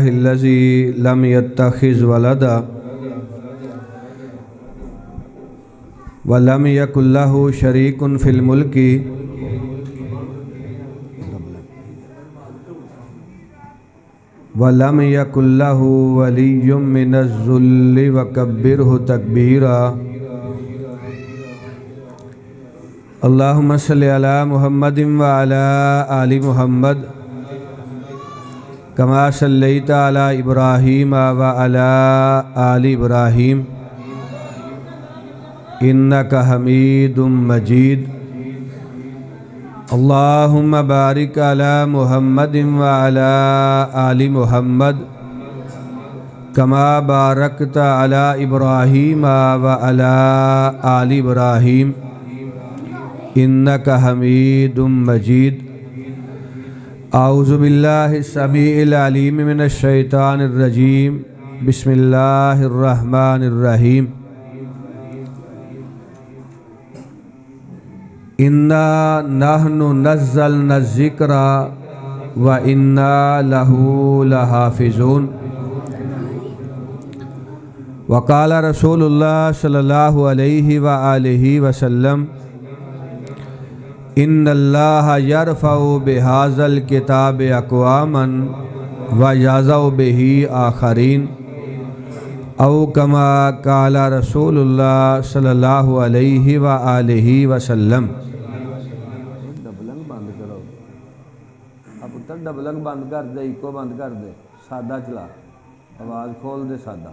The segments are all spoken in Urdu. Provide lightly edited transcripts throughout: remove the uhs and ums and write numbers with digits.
الذي لم يتخذ ولدا ولم يكن له شريك في الملك ولم يكن له ولي من الذل وكبره تكبيرا اللهم صل على محمد وعلى آل محمد كما صليت على إبراهيم وعلى آل إبراهيم إنك حميد مجيد اللهم بارك على محمد وعلى آل محمد كما باركت على إبراهيم وعلى آل إبراهيم إنك حميد مجيد اعوذ باللہ السمیع العلیم من الشیطان الرجیم بسم اللہ الرحمن الرحیم انا نحن نزلنا الذکر وانا لہ لحافظون وقال رسول اللہ صلی اللہ علیہ وآلہ وسلم ان اللہ یرفع بہذا الکتاب اقواما ویضع بہ آخرین او کما قال رسول اللہ صلی اللہ علیہ وآلہ وسلم۔ ڈبلنگ بند کرو اب پتر ڈبلنگ بند کر دے، ایکو بند کر دے، سادہ چلا، آواز کھول دے سادہ۔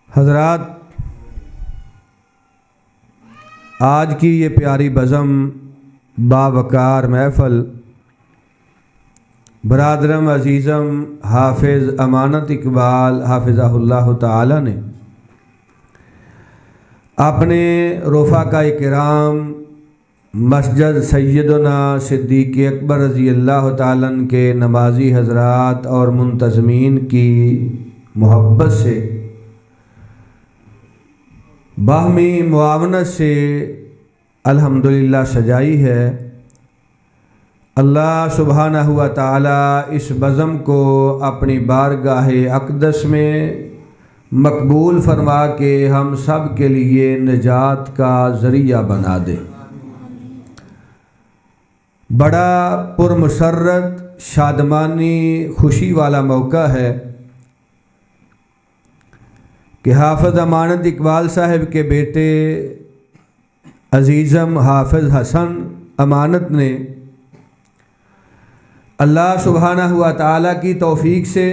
حضرات، آج کی یہ پیاری بزم باوقار محفل برادرم عزیزم حافظ امانت اقبال حافظہ اللہ تعالی نے اپنے رفقاء کرام مسجد سیدنا صدیق اکبر رضی اللہ تعالیٰ عنہ کے نمازی حضرات اور منتظمین کی محبت سے باہمی معاونت سے الحمدللہ سجائی ہے۔ اللہ سبحانہ و تعالی اس بزم کو اپنی بارگاہ اقدس میں مقبول فرما کے ہم سب کے لیے نجات کا ذریعہ بنا دے۔ بڑا پرمسرت شادمانی خوشی والا موقع ہے کہ حافظ امانت اقبال صاحب کے بیٹے عزیزم حافظ حسن امانت نے اللہ سبحانہ و تعالیٰ کی توفیق سے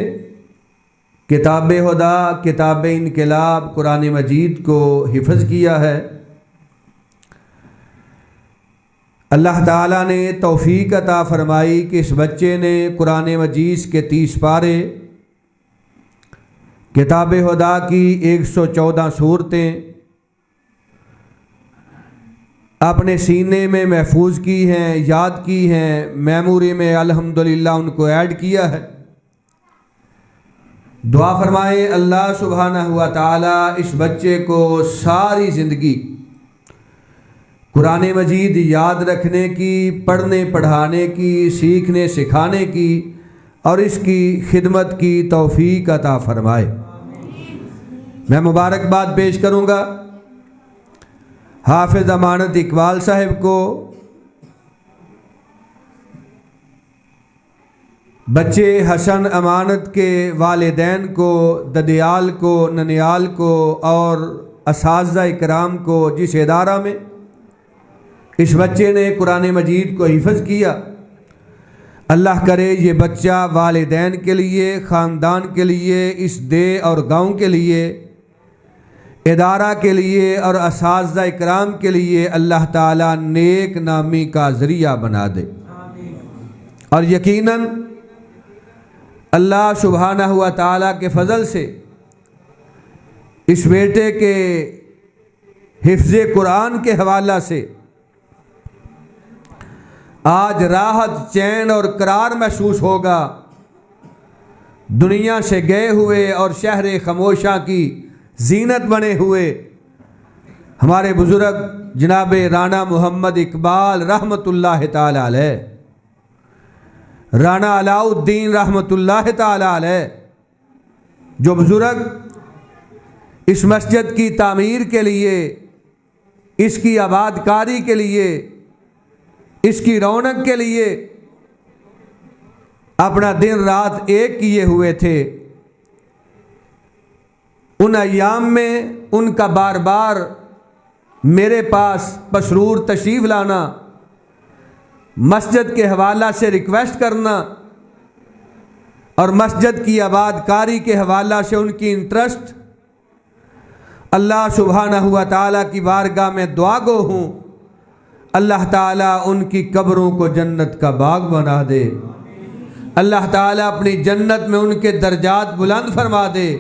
کتاب ہدا، کتاب انقلاب قرآن مجید کو حفظ کیا ہے۔ اللہ تعالیٰ نے توفیق عطا فرمائی کہ اس بچے نے قرآن مجید کے 30 پارے، کتاب ہدا کی 114 سورتیں اپنے سینے میں محفوظ کی ہیں، یاد کی ہیں، میموری میں الحمدللہ ان کو ایڈ کیا ہے۔ دعا فرمائیں اللہ سبحانہ و تعالی اس بچے کو ساری زندگی قرآن مجید یاد رکھنے کی، پڑھنے پڑھانے کی، سیکھنے سکھانے کی اور اس کی خدمت کی توفیق عطا فرمائے۔ میں مبارکباد پیش کروں گا حافظ امانت اقبال صاحب کو، بچے حسن امانت کے والدین کو، ددیال کو، ننیال کو اور اساتذہ اکرام کو جس ادارہ میں اس بچے نے قرآن مجید کو حفظ کیا، اللہ کرے یہ بچہ والدین کے لیے، خاندان کے لیے، اس دے اور گاؤں کے لیے، ادارہ کے لیے اور اساتذہ اکرام کے لیے اللہ تعالیٰ نیک نامی کا ذریعہ بنا دے۔ اور یقیناً اللہ سبحانہ و تعالیٰ کے فضل سے اس بیٹے کے حفظ قرآن کے حوالہ سے آج راحت، چین اور قرار محسوس ہوگا۔ دنیا سے گئے ہوئے اور شہر خاموشاں کی زینت بنے ہوئے ہمارے بزرگ جناب رانا محمد اقبال رحمۃ اللہ تعالی علیہ رانا علاؤالدین رحمۃ اللہ تعالی علیہ، جو بزرگ اس مسجد کی تعمیر کے لیے، اس کی آباد کاری کے لیے، اس کی رونق کے لیے اپنا دن رات ایک کیے ہوئے تھے، ان ایام میں ان کا بار بار میرے پاس مسرور تشریف لانا، مسجد کے حوالہ سے ریکویسٹ کرنا اور مسجد کی آباد کاری کے حوالہ سے ان کی انٹرسٹ، اللہ سبحانہ و تعالیٰ کی بارگاہ میں دعا گو ہوں، اللہ تعالیٰ ان کی قبروں کو جنت کا باغ بنا دے، اللہ تعالیٰ اپنی جنت میں ان کے درجات بلند فرما دے،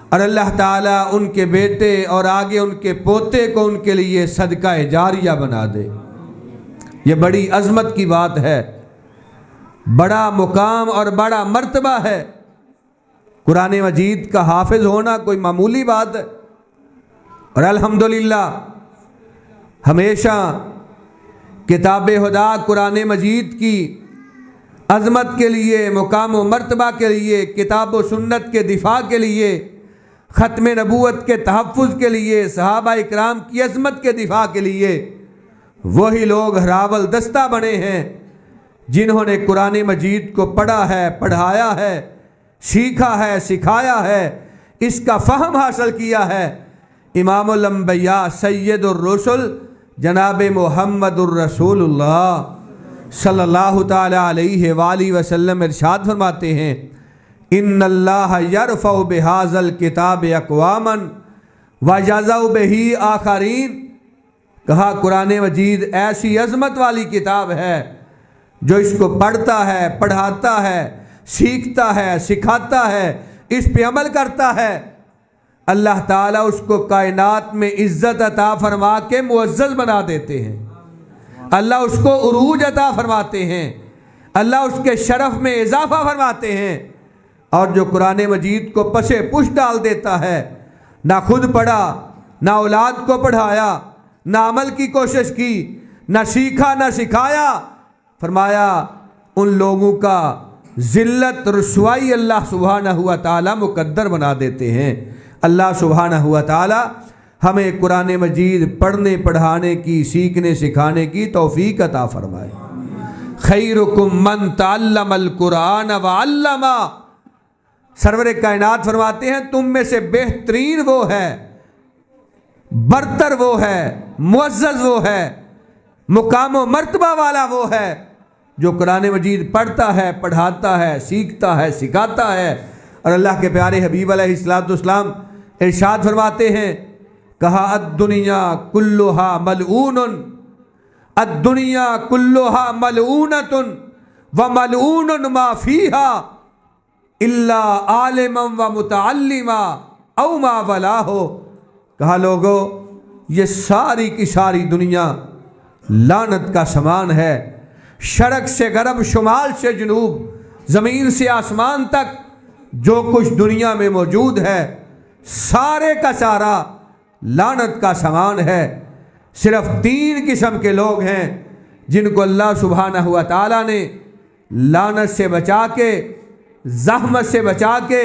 اور اللہ تعالیٰ ان کے بیٹے اور آگے ان کے پوتے کو ان کے لیے صدقہ جاریہ بنا دے۔ یہ بڑی عظمت کی بات ہے، بڑا مقام اور بڑا مرتبہ ہے۔ قرآن مجید کا حافظ ہونا کوئی معمولی بات ہے، اور الحمدللہ ہمیشہ کتاب خدا قرآن مجید کی عظمت کے لیے، مقام و مرتبہ کے لیے، کتاب و سنت کے دفاع کے لیے، ختم نبوت کے تحفظ کے لیے، صحابہ اکرام کی عظمت کے دفاع کے لیے وہی لوگ ہراول دستہ بنے ہیں جنہوں نے قرآن مجید کو پڑھا ہے، پڑھایا ہے، سیکھا ہے، سکھایا ہے، اس کا فہم حاصل کیا ہے۔ امام الانبیاء سید الرسل جناب محمد الرسول اللہ صلی اللہ تعالی علیہ وآلہ وسلم ارشاد فرماتے ہیں، ان اللہ یرفع بہذا الکتاب اقواما ویضع بہ آخرین۔ کہا قرآن مجید ایسی عظمت والی کتاب ہے، جو اس کو پڑھتا ہے، پڑھاتا ہے، سیکھتا ہے، سکھاتا ہے، اس پہ عمل کرتا ہے، اللہ تعالیٰ اس کو کائنات میں عزت عطا فرما کے معزز بنا دیتے ہیں، اللہ اس کو عروج عطا فرماتے ہیں، اللہ اس کے شرف میں اضافہ فرماتے ہیں۔ اور جو قرآن مجید کو پسے پش ڈال دیتا ہے، نہ خود پڑھا، نہ اولاد کو پڑھایا، نہ عمل کی کوشش کی، نہ سیکھا نہ سکھایا، فرمایا ان لوگوں کا ذلت رسوائی اللہ سبحانہ و تعالی مقدر بنا دیتے ہیں۔ اللہ سبحانہ و تعالی ہمیں قرآن مجید پڑھنے پڑھانے کی، سیکھنے سکھانے کی توفیق عطا فرمائے۔ خیرکم من تعلم القرآن وعلمہ، سرور کائنات فرماتے ہیں تم میں سے بہترین وہ ہے، برتر وہ ہے، معزز وہ ہے، مقام و مرتبہ والا وہ ہے جو قرآن مجید پڑھتا ہے، پڑھاتا ہے، سیکھتا ہے، سکھاتا ہے۔ اور اللہ کے پیارے حبیب علیہ السلام ارشاد فرماتے ہیں، کہا الدنیا کلھا ملعون، الدنیا کلھا ملعونۃ وملعون ما فیہا الا عالما ومتعلما او ما ولاہ۔ کہا لوگو یہ ساری کی ساری دنیا لعنت کا سامان ہے، شرق سے غرب، شمال سے جنوب، زمین سے آسمان تک جو کچھ دنیا میں موجود ہے سارے کا سارا لعنت کا سامان ہے۔ صرف 3 قسم کے لوگ ہیں جن کو اللہ سبحانہ و تعالیٰ نے لعنت سے بچا کے، زحمت سے بچا کے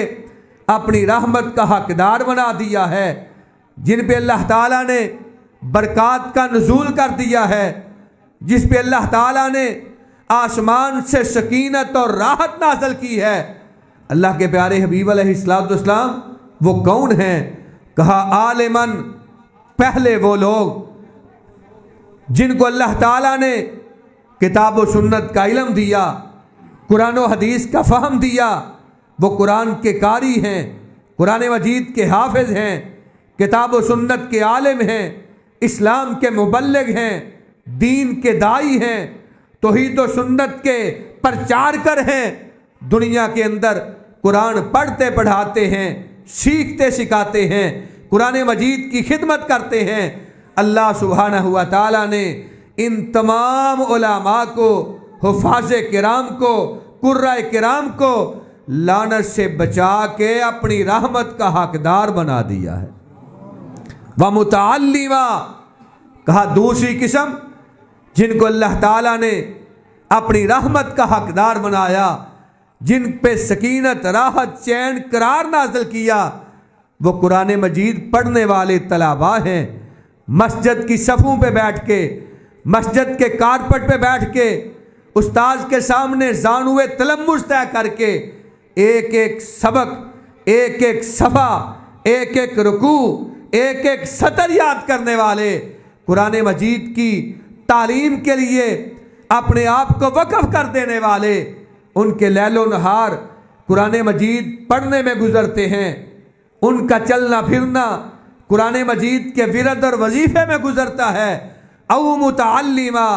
اپنی رحمت کا حقدار بنا دیا ہے، جن پہ اللہ تعالیٰ نے برکات کا نزول کر دیا ہے، جس پہ اللہ تعالیٰ نے آسمان سے سکینت اور راحت نازل کی ہے۔ اللہ کے پیارے حبیب علیہ السلام وہ کون ہیں؟ کہا عالماً، پہلے وہ لوگ جن کو اللہ تعالیٰ نے کتاب و سنت کا علم دیا، قرآن و حدیث کا فہم دیا، وہ قرآن کے قاری ہیں، قرآن مجید کے حافظ ہیں، کتاب و سنت کے عالم ہیں، اسلام کے مبلغ ہیں، دین کے داعی ہیں، توحید و سنت کے پرچارکر ہیں، دنیا کے اندر قرآن پڑھتے پڑھاتے ہیں، سیکھتے سکھاتے ہیں، قرآن مجید کی خدمت کرتے ہیں۔ اللہ سبحانہ و تعالیٰ نے ان تمام علماء کو، حفاظ کرام کو، قرۂ کرام کو لعنت سے بچا کے اپنی رحمت کا حقدار بنا دیا ہے۔ وَمُتَعَلِّمًا، کہا دوسری قسم جن کو اللہ تعالیٰ نے اپنی رحمت کا حقدار بنایا، جن پہ سکینت، راحت، چین، قرار نازل کیا، وہ قرآن مجید پڑھنے والے طلباء ہیں۔ مسجد کی صفوں پہ بیٹھ کے، مسجد کے کارپٹ پہ بیٹھ کے، استاذ کے سامنے زانوے تلمس طے کر کے ایک ایک سبق، ایک ایک صفحہ، ایک ایک رکوع، ایک ایک سطر یاد کرنے والے، قرآن مجید کی تعلیم کے لیے اپنے آپ کو وقف کر دینے والے، ان کے لیل و نہار قرآن مجید پڑھنے میں گزرتے ہیں، ان کا چلنا پھرنا قرآن مجید کے ورد اور وظیفے میں گزرتا ہے۔ او متعلمہ،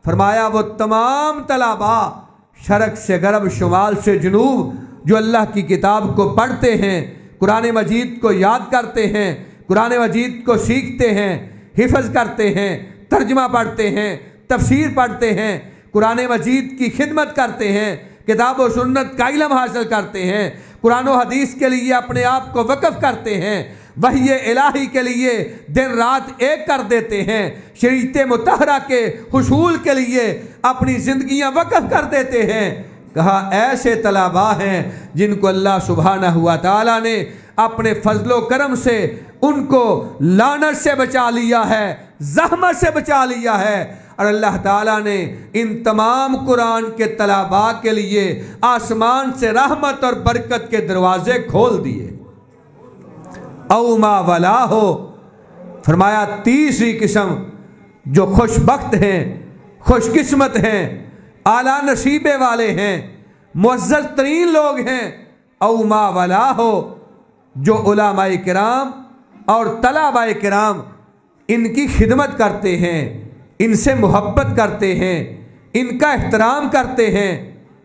فرمایا وہ تمام طلباء شرق سے غرب، شمال سے جنوب، جو اللہ کی کتاب کو پڑھتے ہیں، قرآن مجید کو یاد کرتے ہیں، قرآن مجید کو سیکھتے ہیں، حفظ کرتے ہیں، ترجمہ پڑھتے ہیں، تفسیر پڑھتے ہیں، قرآن مجید کی خدمت کرتے ہیں، کتاب و سنت کا علم حاصل کرتے ہیں، قرآن و حدیث کے لیے اپنے آپ کو وقف کرتے ہیں، وحی الہی کے لیے دن رات ایک کر دیتے ہیں، شریعت مطہرہ کے حصول کے لیے اپنی زندگیاں وقف کر دیتے ہیں۔ کہا ایسے طلباء ہیں جن کو اللہ سبحانہ و تعالیٰ نے اپنے فضل و کرم سے ان کو لعنت سے بچا لیا ہے، زحمت سے بچا لیا ہے، اور اللہ تعالیٰ نے ان تمام قرآن کے طلباء کے لیے آسمان سے رحمت اور برکت کے دروازے کھول دیے۔ او ما ولا ہو، فرمایا تیسری قسم جو خوش بخت ہیں، خوش قسمت ہیں، اعلیٰ نصیبے والے ہیں، معزز ترین لوگ ہیں، او ما ولا ہو، جو علماء کرام اور طلباء کرام ان کی خدمت کرتے ہیں، ان سے محبت کرتے ہیں، ان کا احترام کرتے ہیں،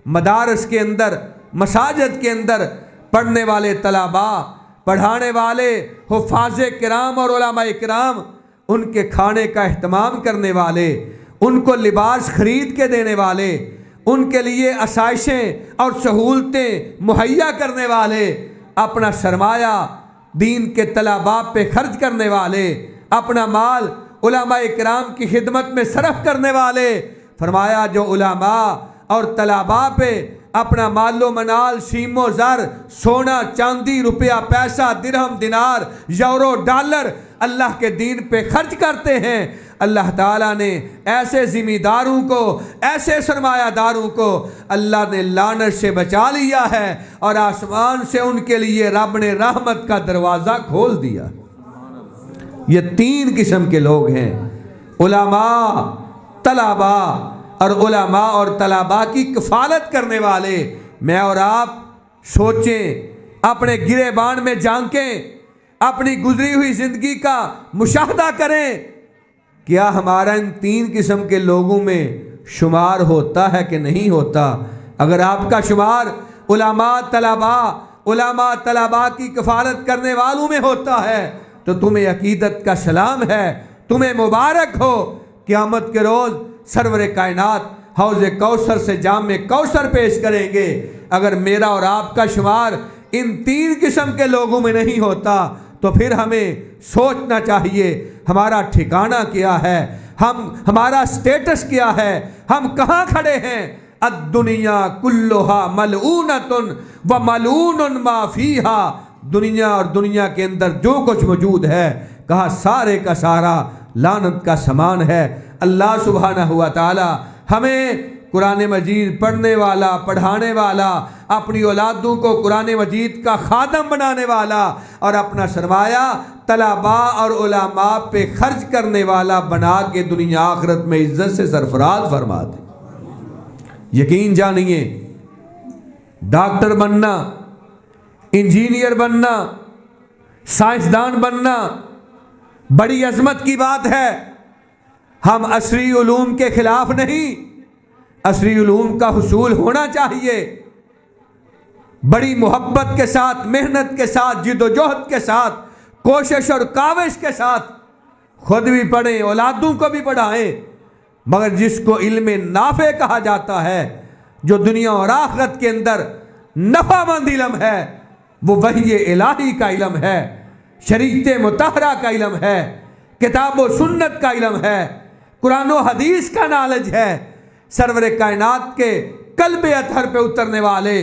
مدارس کے اندر، مساجد کے اندر پڑھنے والے طلباء، پڑھانے والے حفاظ کرام اور علماء کرام، ان کے کھانے کا اہتمام کرنے والے، ان کو لباس خرید کے دینے والے، ان کے لیے آسائشیں اور سہولتیں مہیا کرنے والے، اپنا سرمایہ دین کے طلباء پہ خرچ کرنے والے، اپنا مال علماء کرام کی خدمت میں صرف کرنے والے، فرمایا جو علماء اور طلباء پہ اپنا مال و منال، سیم و زر، سونا چاندی، روپیہ پیسہ، درہم دینار، یورو ڈالر اللہ کے دین پہ خرچ کرتے ہیں، اللہ تعالیٰ نے ایسے ذمہ داروں کو، ایسے سرمایہ داروں کو اللہ نے لعنت سے بچا لیا ہے، اور آسمان سے ان کے لیے رب نے رحمت کا دروازہ کھول دیا۔ یہ تین قسم کے لوگ ہیں، علماء، طلباء، اور علماء اور طلباء کی کفالت کرنے والے۔ میں اور آپ سوچیں، اپنے گریبان میں جھانکیں، اپنی گزری ہوئی زندگی کا مشاہدہ کریں، کیا ہمارا ان تین قسم کے لوگوں میں شمار ہوتا ہے کہ نہیں ہوتا؟ اگر آپ کا شمار علماء طلباء کی کفالت کرنے والوں میں ہوتا ہے تو تمہیں عقیدت کا سلام ہے، تمہیں مبارک ہو۔ قیامت کے روز سرور کائنات حوض کوثر سے جام کوثر پیش کریں گے۔ اگر میرا اور آپ کا شمار ان تین قسم کے لوگوں میں نہیں ہوتا تو پھر ہمیں سوچنا چاہیے ہمارا ٹھکانہ کیا ہے، ہمارا سٹیٹس کیا ہے، ہم کہاں کھڑے ہیں۔ الدنیا کلھا ملعونۃ وملعون ما فیہا، دنیا اور دنیا کے اندر جو کچھ موجود ہے، کہا سارے کا سارا لعنت کا سامان ہے۔ اللہ سبحانہ و تعالی ہمیں قرآن مجید پڑھنے والا، پڑھانے والا، اپنی اولادوں کو قرآن مجید کا خادم بنانے والا، اور اپنا سرمایہ طلباء اور علماء پہ خرچ کرنے والا بنا کے دنیا آخرت میں عزت سے سرفراز فرما دے۔ یقین جانیے، ڈاکٹر بننا، انجینئر بننا، سائنسدان بننا بڑی عظمت کی بات ہے۔ ہم عصری علوم کے خلاف نہیں، عصری علوم کا حصول ہونا چاہیے، بڑی محبت کے ساتھ، محنت کے ساتھ، جد و جہد کے ساتھ، کوشش اور کاوش کے ساتھ خود بھی پڑھیں، اولادوں کو بھی پڑھائیں، مگر جس کو علم نافع کہا جاتا ہے، جو دنیا اور آخرت کے اندر نفع مند علم ہے، وہ وحی الہی کا علم ہے، شریعت مطہرہ کا علم ہے، کتاب و سنت کا علم ہے، قرآن و حدیث کا نالج ہے۔ سرور کائنات کے قلب اطہر پہ اترنے والے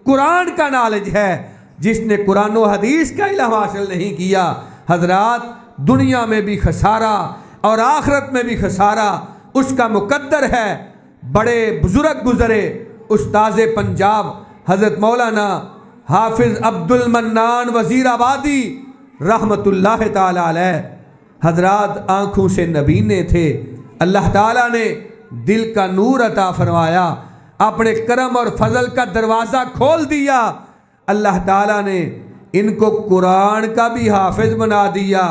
قرآن کا نالج ہے۔ جس نے قرآن و حدیث کا علم حاصل نہیں کیا حضرات، دنیا میں بھی خسارہ اور آخرت میں بھی خسارہ اس کا مقدر ہے۔ بڑے بزرگ گزرے، استاذ پنجاب حضرت مولانا حافظ عبد المنان وزیر آبادی رحمت اللہ تعالی علیہ، حضرات آنکھوں سے نبینے تھے، اللہ تعالیٰ نے دل کا نور عطا فرمایا، اپنے کرم اور فضل کا دروازہ کھول دیا، اللہ تعالیٰ نے ان کو قرآن کا بھی حافظ بنا دیا،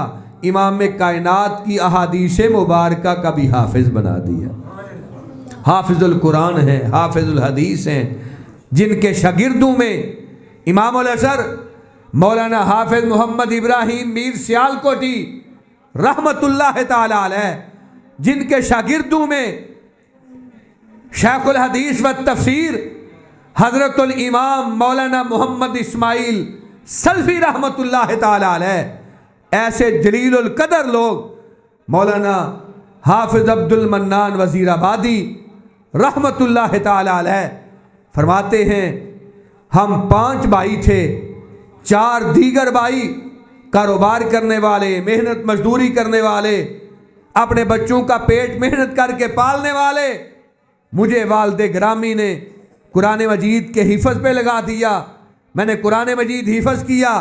امام کائنات کی احادیث مبارکہ کا بھی حافظ بنا دیا۔ حافظ القرآن ہیں، حافظ الحدیث ہیں، جن کے شاگردوں میں امام الازہر مولانا حافظ محمد ابراہیم میر سیالکوٹی رحمت اللہ تعالی علیہ، جن کے شاگردوں میں شیخ الحدیث و تفسیر حضرت الامام مولانا محمد اسماعیل سلفی رحمت اللہ تعالی علیہ، ایسے جلیل القدر لوگ مولانا حافظ عبد المنان وزیر آبادی رحمت اللہ تعالی علیہ فرماتے ہیں ہم 5 بھائی تھے، 4 دیگر بھائی کاروبار کرنے والے، محنت مزدوری کرنے والے، اپنے بچوں کا پیٹ محنت کر کے پالنے والے۔ مجھے والد گرامی نے قرآن مجید کے حفظ پہ لگا دیا، میں نے قرآن مجید حفظ کیا،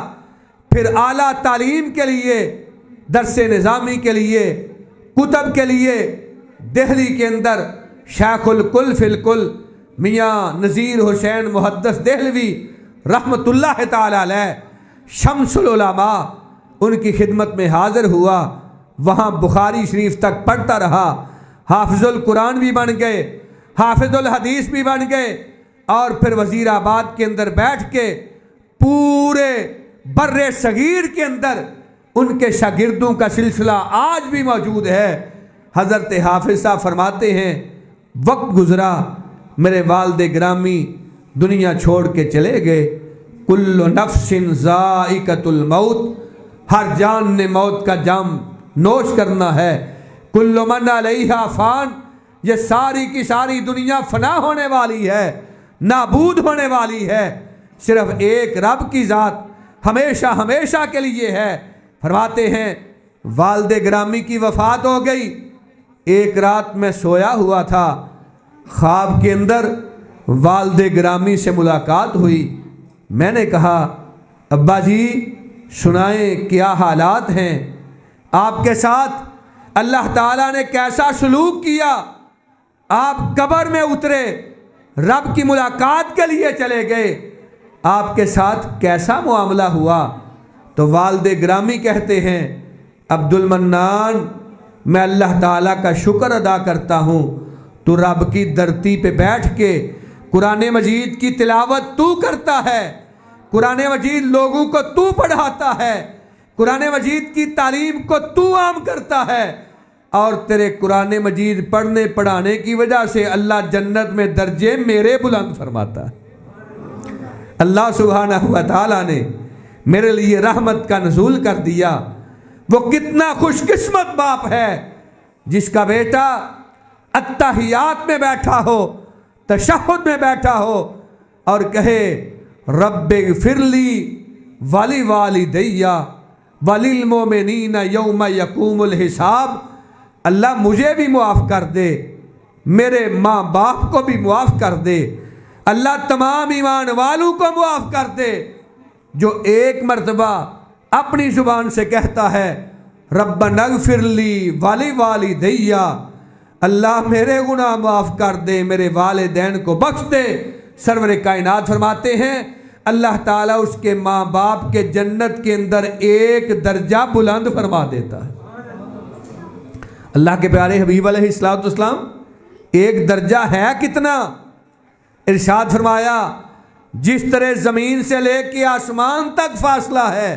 پھر اعلیٰ تعلیم کے لیے، درس نظامی کے لیے، کتب کے لیے دہلی کے اندر شیخ الکل فی الکل میاں نذیر حسین محدث دہلوی رحمت اللہ تعالی علیہ شمس العلماء ان کی خدمت میں حاضر ہوا، وہاں بخاری شریف تک پڑھتا رہا، حافظ القرآن بھی بن گئے، حافظ الحدیث بھی بن گئے، اور پھر وزیر آباد کے اندر بیٹھ کے پورے بر صغیر کے اندر ان کے شاگردوں کا سلسلہ آج بھی موجود ہے۔ حضرت حافظ صاحب فرماتے ہیں وقت گزرا، میرے والد گرامی دنیا چھوڑ کے چلے گئے، کل نفس ذائقۃ الموت، ہر جان نے موت کا جام نوش کرنا ہے، کل من علیہا فان، یہ ساری کی ساری دنیا فنا ہونے والی ہے، نابود ہونے والی ہے، صرف ایک رب کی ذات ہمیشہ ہمیشہ کے لیے ہے۔ فرماتے ہیں والد گرامی کی وفات ہو گئی، ایک رات میں سویا ہوا تھا، خواب کے اندر والد گرامی سے ملاقات ہوئی، میں نے کہا ابا جی سنائیں کیا حالات ہیں آپ کے ساتھ، اللہ تعالیٰ نے کیسا سلوک کیا، آپ قبر میں اترے، رب کی ملاقات کے لیے چلے گئے، آپ کے ساتھ کیسا معاملہ ہوا؟ تو والد گرامی کہتے ہیں عبد المنان میں اللہ تعالیٰ کا شکر ادا کرتا ہوں، تو رب کی دھرتی پہ بیٹھ کے قرآن مجید کی تلاوت تو کرتا ہے، قرآن مجید لوگوں کو تو پڑھاتا ہے، قرآن مجید کی تعلیم کو تو عام کرتا ہے، اور تیرے قرآن مجید پڑھنے پڑھانے کی وجہ سے اللہ جنت میں درجے میرے بلند فرماتا ہے۔ اللہ سبحانہ و تعالیٰ نے میرے لیے رحمت کا نزول کر دیا۔ وہ کتنا خوش قسمت باپ ہے جس کا بیٹا اتحیات میں بیٹھا ہو، تشہد میں بیٹھا ہو اور کہے رب اغفر لی ولی والدی وللمؤمنین یوم یقوم الحساب، اللہ مجھے بھی معاف کر دے، میرے ماں باپ کو بھی معاف کر دے، اللہ تمام ایمان والوں کو معاف کر دے۔ جو ایک مرتبہ اپنی زبان سے کہتا ہے ربنا اغفر لی ولی والدی، اللہ میرے گناہ معاف کر دے، میرے والدین کو بخش دے، سرور کائنات فرماتے ہیں اللہ تعالیٰ اس کے ماں باپ کے جنت کے اندر ایک درجہ بلند فرما دیتا ہے۔ اللہ کے پیارے حبیب علیہ السلام ایک درجہ ہے کتنا؟ ارشاد فرمایا جس طرح زمین سے لے کے آسمان تک فاصلہ ہے،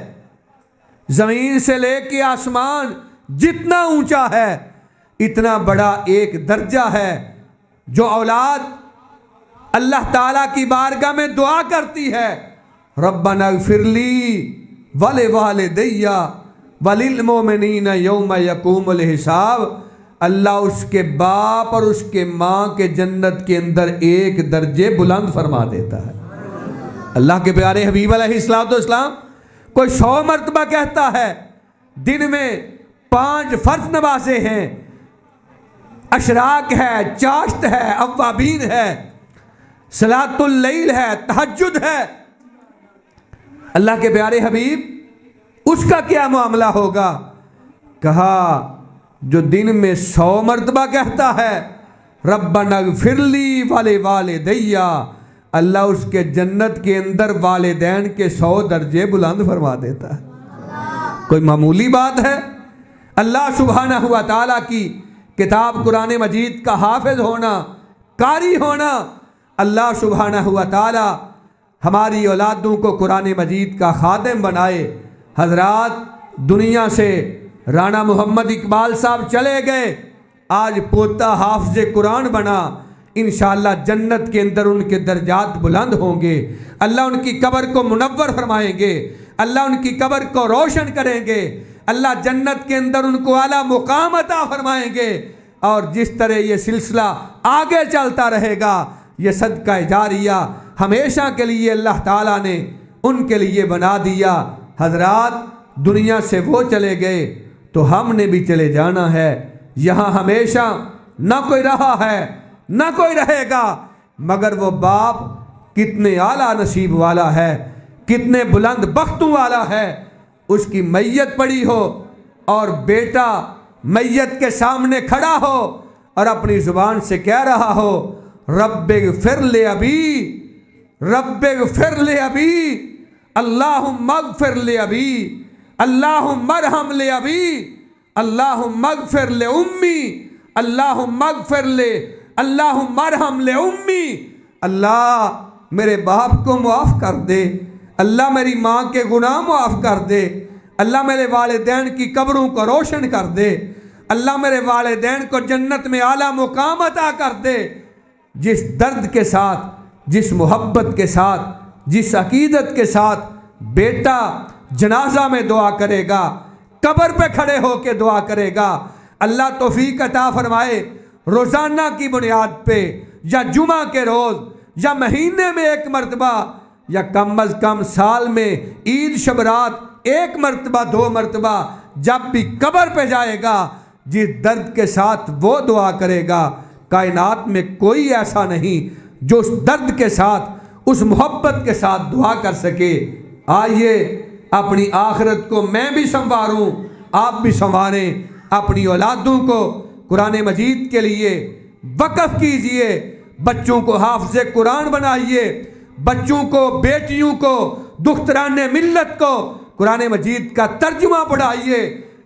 زمین سے لے کے آسمان جتنا اونچا ہے اتنا بڑا ایک درجہ ہے۔ جو اولاد اللہ تعالیٰ کی بارگاہ میں دعا کرتی ہے ربنا اغفر لی ولوالدی وللمؤمنین یوم یقوم الحساب، اللہ اس کے باپ اور اس کے ماں کے جنت کے اندر ایک درجے بلند فرما دیتا ہے۔ اللہ کے پیارے حبیب علیہ السلام کوئی 100 مرتبہ کہتا ہے دن میں 5 فرض نمازیں ہیں، اشراق ہے، چاشت ہے، اوابین ہے، صلاۃ اللیل ہے، تہجد ہے۔ اللہ کے پیارے حبیب اس کا کیا معاملہ ہوگا؟ کہا جو دن میں 100 مرتبہ کہتا ہے ربنا اغفر لی ولوالدی، اللہ اس کے جنت کے اندر والدین کے 100 درجے بلند فرما دیتا ہے۔ کوئی معمولی بات ہے؟ اللہ سبحانہ و تعالیٰ کی کتاب قرآن مجید کا حافظ ہونا، قاری ہونا، اللہ سبحانہ و تعالیٰ ہماری اولادوں کو قرآن مجید کا خادم بنائے۔ حضرات دنیا سے رانا محمد اقبال صاحب چلے گئے، آج پوتا حافظ قرآن بنا، انشاءاللہ جنت کے اندر ان کے درجات بلند ہوں گے۔ اللہ ان کی قبر کو منور فرمائیں گے، اللہ ان کی قبر کو روشن کریں گے، اللہ جنت کے اندر ان کو اعلیٰ مقام عطا فرمائیں گے۔ اور جس طرح یہ سلسلہ آگے چلتا رہے گا، یہ صدقہ جاریہ ہمیشہ کے لیے اللہ تعالیٰ نے ان کے لیے بنا دیا۔ حضرات دنیا سے وہ چلے گئے تو ہم نے بھی چلے جانا ہے۔ یہاں ہمیشہ نہ کوئی رہا ہے نہ کوئی رہے گا، مگر وہ باپ کتنے اعلیٰ نصیب والا ہے، کتنے بلند بختوں والا ہے۔ اس کی میت پڑی ہو اور بیٹا میت کے سامنے کھڑا ہو اور اپنی زبان سے کہہ رہا ہو رب اغفر لأبی، رب اغفر لأبی، اللہم اغفر لأبی، اللہم ارحم لأبی، اللہم اغفر لأمی، اللہم اغفر اللہم ارحم لأمی۔ اللہ میرے باپ کو معاف کر دے، اللہ میری ماں کے گناہ معاف کر دے، اللہ میرے والدین کی قبروں کو روشن کر دے، اللہ میرے والدین کو جنت میں اعلیٰ مقام عطا کر دے۔ جس درد کے ساتھ، جس محبت کے ساتھ، جس عقیدت کے ساتھ بیٹا جنازہ میں دعا کرے گا، قبر پہ کھڑے ہو کے دعا کرے گا، اللہ توفیق عطا فرمائے روزانہ کی بنیاد پہ یا جمعہ کے روز یا مہینے میں 1 مرتبہ یا کم از کم سال میں عید شب رات 1 مرتبہ 2 مرتبہ جب بھی قبر پہ جائے گا، جس درد کے ساتھ وہ دعا کرے گا، کائنات میں کوئی ایسا نہیں جو اس درد کے ساتھ، اس محبت کے ساتھ دعا کر سکے۔ آئیے اپنی آخرت کو میں بھی سنواروں، آپ بھی سنواریں، اپنی اولادوں کو قرآن مجید کے لیے وقف کیجئے، بچوں کو حافظ قرآن بنائیے، بچوں کو، بیٹیوں کو، دختران ملت کو قرآن مجید کا ترجمہ پڑھائیے۔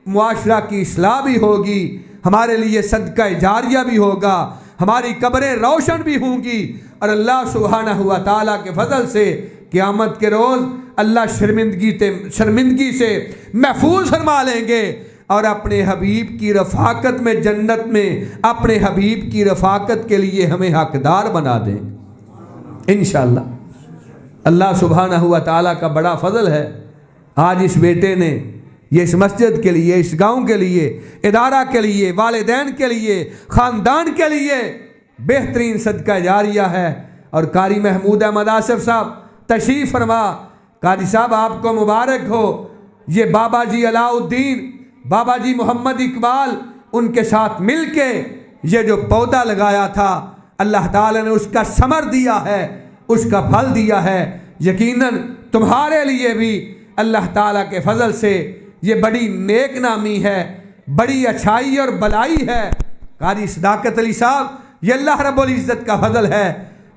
معاشرہ کی اصلاح بھی ہوگی، ہمارے لیے صدقہ جاریہ بھی ہوگا، ہماری قبریں روشن بھی ہوں گی، اور اللہ سبحانہ و تعالیٰ کے فضل سے قیامت کے روز اللہ شرمندگی سے محفوظ فرما لیں گے، اور اپنے حبیب کی رفاقت میں جنت میں اپنے حبیب کی رفاقت کے لیے ہمیں حقدار بنا دیں انشاءاللہ۔ اللہ سبحانہ و تعالیٰ کا بڑا فضل ہے، آج اس بیٹے نے یہ اس مسجد کے لیے، اس گاؤں کے لیے، ادارہ کے لیے، والدین کے لیے، خاندان کے لیے بہترین صدقہ جاریہ ہے۔ اور قاری محمود احمد آصف صاحب تشریف فرما، قاری صاحب آپ کو مبارک ہو۔ یہ بابا جی علاء الدین، بابا جی محمد اقبال، ان کے ساتھ مل کے یہ جو پودا لگایا تھا، اللہ تعالیٰ نے اس کا ثمر دیا ہے، اس کا پھل دیا ہے۔ یقیناً تمہارے لیے بھی اللہ تعالیٰ کے فضل سے یہ بڑی نیک نامی ہے، بڑی اچھائی اور بلائی ہے۔ قاری صداقت علی صاحب، یہ اللہ رب العزت کا فضل ہے۔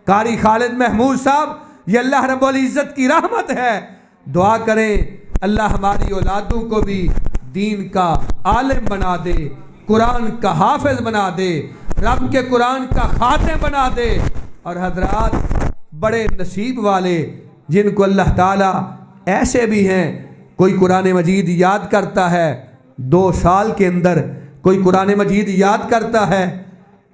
قاری خالد محمود صاحب، یہ اللہ رب العزت کی رحمت ہے۔ دعا کریں اللہ ہماری اولادوں کو بھی دین کا عالم بنا دے، قرآن کا حافظ بنا دے، رب کے قرآن کا خاتم بنا دے۔ اور حضرات بڑے نصیب والے جن کو اللہ تعالیٰ ایسے بھی ہیں، کوئی قرآن مجید یاد کرتا ہے 2 سال کے اندر، کوئی قرآن مجید یاد کرتا ہے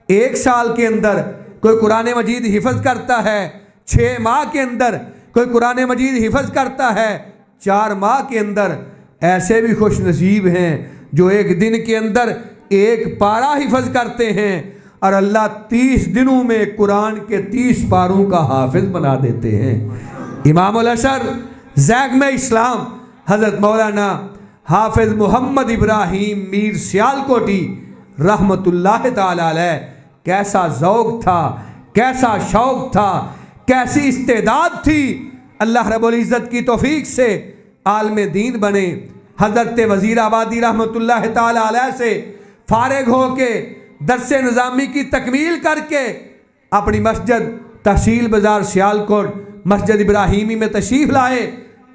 1 سال کے اندر، کوئی قرآن مجید حفظ کرتا ہے 6 ماہ کے اندر، کوئی قرآن مجید حفظ کرتا ہے 4 ماہ کے اندر۔ ایسے بھی خوش نصیب ہیں جو 1 دن کے اندر ایک پارہ حفظ کرتے ہیں اور اللہ 30 دنوں میں قرآن کے 30 پاروں کا حافظ بنا دیتے ہیں۔ امام الاشر زیگم اسلام حضرت مولانا حافظ محمد ابراہیم میر سیالکوٹی رحمت اللہ تعالی علیہ، کیسا ذوق تھا، کیسا شوق تھا، کیسی استعداد تھی۔ اللہ رب العزت کی توفیق سے عالم دین بنے۔ حضرت وزیر آبادی رحمت اللہ تعالی علیہ سے فارغ ہو کے درس نظامی کی تکمیل کر کے اپنی مسجد تحصیل بازار سیالکوٹ مسجد ابراہیمی میں تشریف لائے۔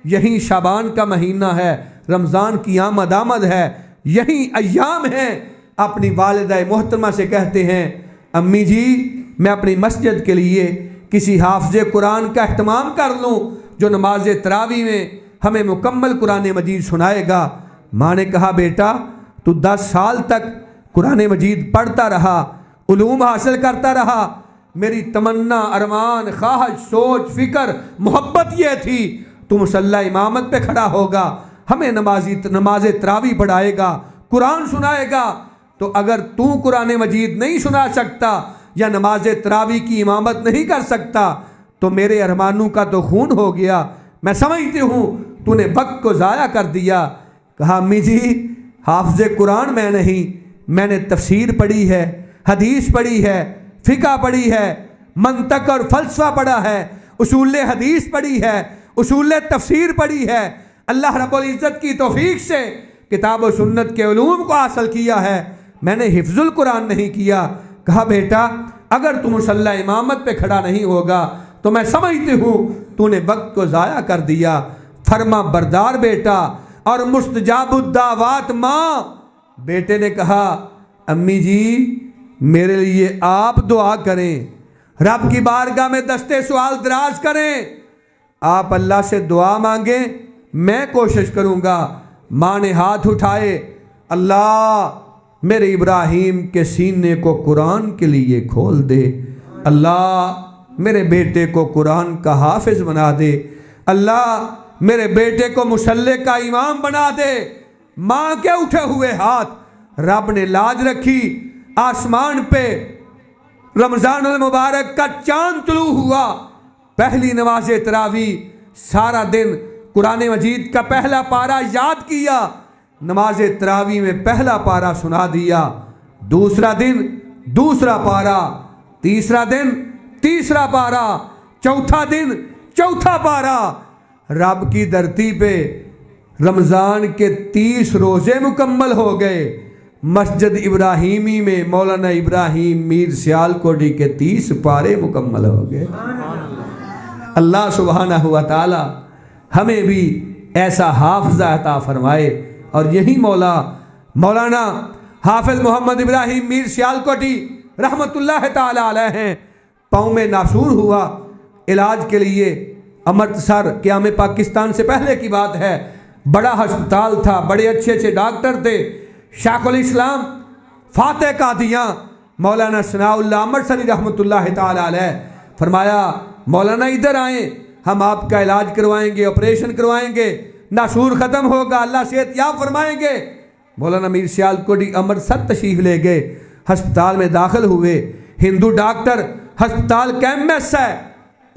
یہیں شعبان کا مہینہ ہے، رمضان کی آمد ہے، یہیں ایام ہیں۔ اپنی والدہ محترمہ سے کہتے ہیں، امی جی میں اپنی مسجد کے لیے کسی حافظ قرآن کا اہتمام کر لوں جو نماز تراویح میں ہمیں مکمل قرآن مجید سنائے گا۔ ماں نے کہا بیٹا تو 10 سال تک قرآن مجید پڑھتا رہا، علوم حاصل کرتا رہا، میری تمنا، ارمان، خواہش، سوچ، فکر، محبت یہ تھی تو مصلی امامت پہ کھڑا ہوگا، ہمیں نماز تراویح پڑھائے گا، قرآن سنائے گا۔ تو اگر تو قرآن مجید نہیں سنا سکتا یا نماز تراویح کی امامت نہیں کر سکتا تو میرے ارمانوں کا تو خون ہو گیا، میں سمجھتی ہوں تو نے وقت کو ضائع کر دیا۔ کہا امی جی حافظ قرآن میں نہیں، میں نے تفسیر پڑھی ہے، حدیث پڑھی ہے، فقہ پڑھی ہے، منطق اور فلسفہ پڑھا ہے، اصول حدیث پڑھی ہے، اصول تفسیر پڑھی ہے، اللہ رب العزت کی توفیق سے کتاب و سنت کے علوم کو حاصل کیا ہے، میں نے حفظ القرآن نہیں کیا۔ کہا بیٹا اگر تم مصلی امامت پہ کھڑا نہیں ہوگا تو میں سمجھتی ہوں تو نے وقت کو ضائع کر دیا۔ فرما بردار بیٹا اور مستجاب الدعوات ماں۔ بیٹے نے کہا امی جی میرے لیے آپ دعا کریں، رب کی بارگاہ میں دستے سوال دراز کریں، آپ اللہ سے دعا مانگیں، میں کوشش کروں گا۔ ماں نے ہاتھ اٹھائے، اللہ میرے ابراہیم کے سینے کو قرآن کے لیے کھول دے، اللہ میرے بیٹے کو قرآن کا حافظ بنا دے، اللہ میرے بیٹے کو مصلی کا امام بنا دے۔ ماں کے اٹھے ہوئے ہاتھ رب نے لاج رکھی، آسمان پہ رمضان المبارک کا چاند طلوع ہوا، پہلی نماز تراویح، سارا دن قرآن مجید کا پہلا پارہ یاد کیا، نماز تراویح میں پہلا پارہ سنا دیا، دوسرا دن دوسرا پارہ، تیسرا دن تیسرا پارہ، چوتھا دن چوتھا پارہ۔ رب کی دھرتی پہ رمضان کے 30 روزے مکمل ہو گئے، مسجد ابراہیمی میں مولانا ابراہیم میر سیالکوٹی کے 30 پارے مکمل ہو گئے۔ اللہ سبحانہ و تعالی ہمیں بھی ایسا حافظہ عطا فرمائے، اور یہی مولانا حافظ محمد ابراہیم میر سیالکوٹی رحمت اللہ تعالی علیہ ہیں۔ پاؤں میں ناسور ہوا، علاج کے لیے امرتسر قیام پاکستان سے پہلے کی بات ہے، بڑا ہسپتال تھا، بڑے اچھے اچھے ڈاکٹر تھے، شیخ الاسلام فاتح قادیاں مولانا ثناء اللہ امرتسری رحمت اللہ تعالی علیہ فرمایا مولانا ادھر آئیں، ہم آپ کا علاج کروائیں گے، آپریشن کروائیں گے، ناسور ختم ہوگا، اللہ صحت یاب فرمائیں گے۔ مولانا میر سیالکوٹی امرتسر تشریف لے گئے، ہسپتال میں داخل ہوئے، ہندو ڈاکٹر ہسپتال کا MS ہے،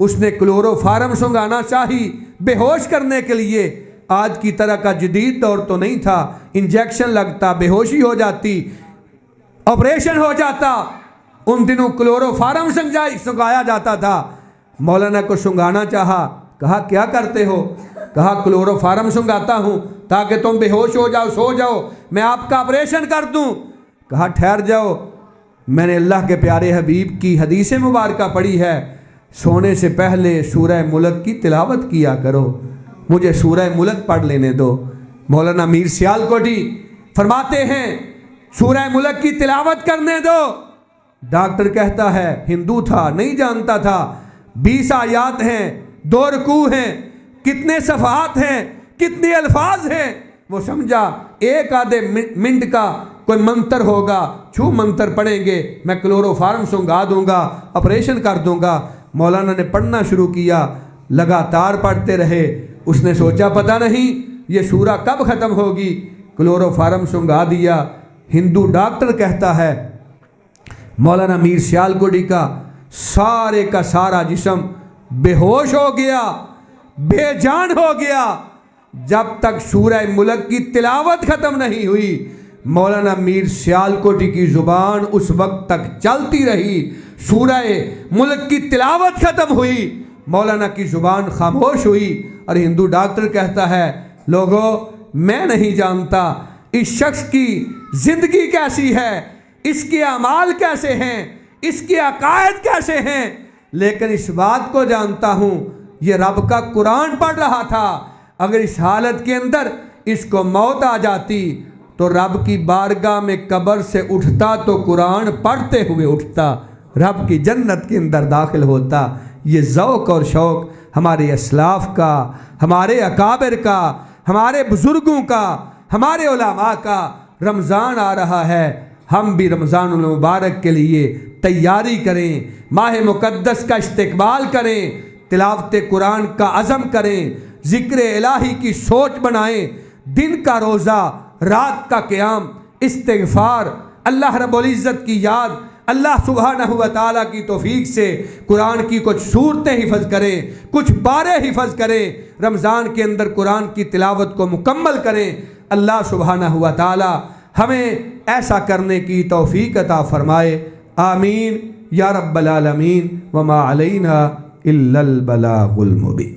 اس نے کلورو فارم سنگانا چاہی بے ہوش کرنے کے لیے، آج کی طرح کا جدید دور تو نہیں تھا، انجیکشن لگتا، بے ہوشی ہو جاتی، آپریشن ہو جاتا، ان دنوں کلورو فارم سنگایا جاتا تھا۔ مولانا کو سنگانا چاہا، کہا کیا کرتے ہو؟ کہا کلورو فارم سنگاتا ہوں تاکہ تم بے ہوش ہو جاؤ، سو جاؤ، میں آپ کا آپریشن کر دوں۔ کہا ٹھہر جاؤ، میں نے اللہ کے پیارے حبیب کی حدیث مبارکہ پڑھی ہے، سونے سے پہلے سورہ ملک کی تلاوت کیا کرو، مجھے سورہ ملک پڑھ لینے دو۔ مولانا میر سیالکوٹی فرماتے ہیں سورہ ملک کی تلاوت کرنے دو۔ ڈاکٹر کہتا ہے ہندو تھا، نہیں جانتا تھا، 20 آیات ہیں، 2 رکوع ہیں، کتنے صفحات ہیں، کتنے الفاظ ہیں، وہ سمجھا ایک آدھے منٹ کا کوئی منتر ہوگا، چھو منتر پڑھیں گے، میں کلورو فارم سنگا دوں گا، آپریشن کر دوں گا۔ مولانا نے پڑھنا شروع کیا، لگاتار پڑھتے رہے، اس نے سوچا پتہ نہیں یہ سورہ کب ختم ہوگی، کلورو فارم سنگا دیا، ہندو ڈاکٹر کہتا ہے مولانا میر سیالکوٹی کا سارے کا سارا جسم بے ہوش ہو گیا، بے جان ہو گیا، جب تک سورہ ملک کی تلاوت ختم نہیں ہوئی۔ مولانا میر سیالکوٹی کی زبان اس وقت تک چلتی رہی، سورہ ملک کی تلاوت ختم ہوئی، مولانا کی زبان خاموش ہوئی، اور ہندو ڈاکٹر کہتا ہے لوگوں میں نہیں جانتا اس شخص کی زندگی کیسی ہے، اس کے اعمال کیسے ہیں، اس کے عقائد کیسے ہیں، لیکن اس بات کو جانتا ہوں یہ رب کا قرآن پڑھ رہا تھا۔ اگر اس حالت کے اندر اس کو موت آ جاتی تو رب کی بارگاہ میں قبر سے اٹھتا تو قرآن پڑھتے ہوئے اٹھتا، رب کی جنت کے اندر داخل ہوتا۔ یہ ذوق اور شوق ہمارے اسلاف کا، ہمارے اکابر کا، ہمارے بزرگوں کا، ہمارے علماء کا۔ رمضان آ رہا ہے، ہم بھی رمضان المبارک کے لیے تیاری کریں، ماہ مقدس کا استقبال کریں، تلاوت قرآن کا عزم کریں، ذکر الہی کی سوچ بنائیں، دن کا روزہ، رات کا قیام، استغفار، اللہ رب العزت کی یاد، اللہ سبحانہ و تعالیٰ کی توفیق سے قرآن کی کچھ سورتیں حفظ کریں، کچھ پارے حفظ کریں، رمضان کے اندر قرآن کی تلاوت کو مکمل کریں۔ اللہ سبحانہ و تعالیٰ ہمیں ایسا کرنے کی توفیق عطا فرمائے، آمین یا رب العالمین، وما علینا الا البلاغ المبین۔